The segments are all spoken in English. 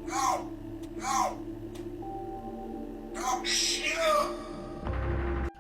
No! No! No!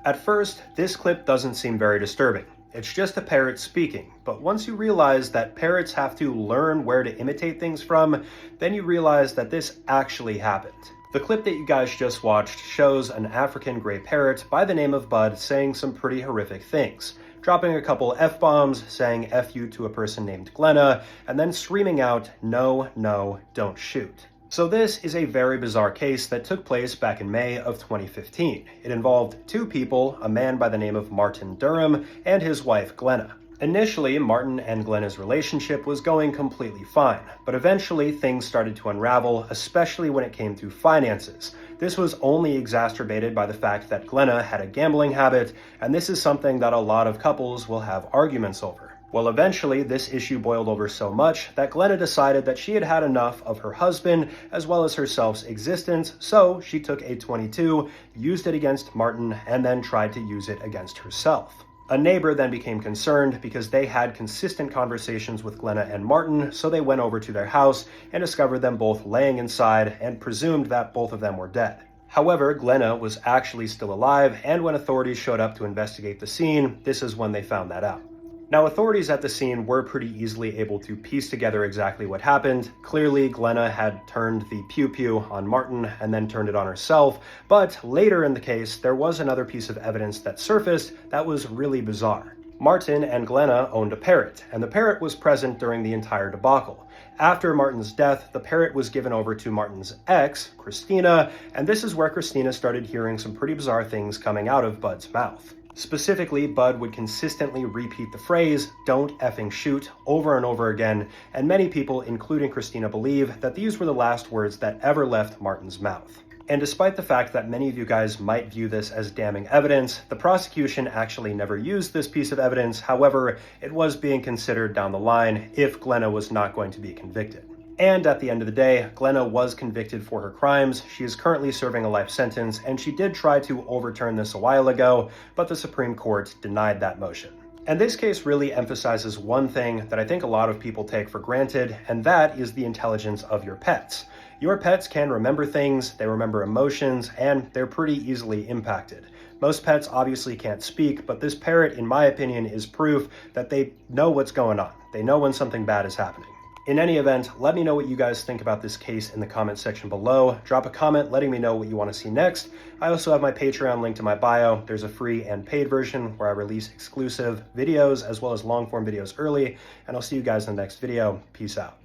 At first, this clip doesn't seem very disturbing. It's just a parrot speaking, but once you realize that parrots have to learn where to imitate things from, then you realize that this actually happened. The clip that you guys just watched shows an African gray parrot by the name of Bud saying some pretty horrific things, dropping a couple F-bombs, saying F you to a person named Glenna, and then screaming out, "No, no, don't shoot." So this is a very bizarre case that took place back in May of 2015. It involved two people, a man by the name of Martin Durham and his wife Glenna. Initially, Martin and Glenna's relationship was going completely fine, but eventually things started to unravel, especially when it came to finances. This was only exacerbated by the fact that Glenna had a gambling habit, and this is something that a lot of couples will have arguments over. Well, eventually, this issue boiled over so much that Glenna decided that she had had enough of her husband as well as herself's existence, so she took a .22, used it against Martin, and then tried to use it against herself. A neighbor then became concerned because they had consistent conversations with Glenna and Martin, so they went over to their house and discovered them both laying inside and presumed that both of them were dead. However, Glenna was actually still alive, and when authorities showed up to investigate the scene, this is when they found that out. Now, authorities at the scene were pretty easily able to piece together exactly what happened. Clearly, Glenna had turned the pew-pew on Martin and then turned it on herself, but later in the case, there was another piece of evidence that surfaced that was really bizarre. Martin and Glenna owned a parrot, and the parrot was present during the entire debacle. After Martin's death, the parrot was given over to Martin's ex, Christina, and this is where Christina started hearing some pretty bizarre things coming out of Bud's mouth. Specifically, Bud would consistently repeat the phrase, "Don't effing shoot," over and over again, and many people, including Christina, believe that these were the last words that ever left Martin's mouth. And despite the fact that many of you guys might view this as damning evidence, the prosecution actually never used this piece of evidence. However, it was being considered down the line if Glenna was not going to be convicted. And at the end of the day, Glenna was convicted for her crimes. She is currently serving a life sentence, and she did try to overturn this a while ago, but the Supreme Court denied that motion. And this case really emphasizes one thing that I think a lot of people take for granted, and that is the intelligence of your pets. Your pets can remember things, they remember emotions, and they're pretty easily impacted. Most pets obviously can't speak, but this parrot, in my opinion, is proof that they know what's going on. They know when something bad is happening. In any event, let me know what you guys think about this case in the comment section below. Drop a comment letting me know what you want to see next. I also have my Patreon linked in my bio. There's a free and paid version where I release exclusive videos as well as long form videos early, and I'll see you guys in the next video. Peace out.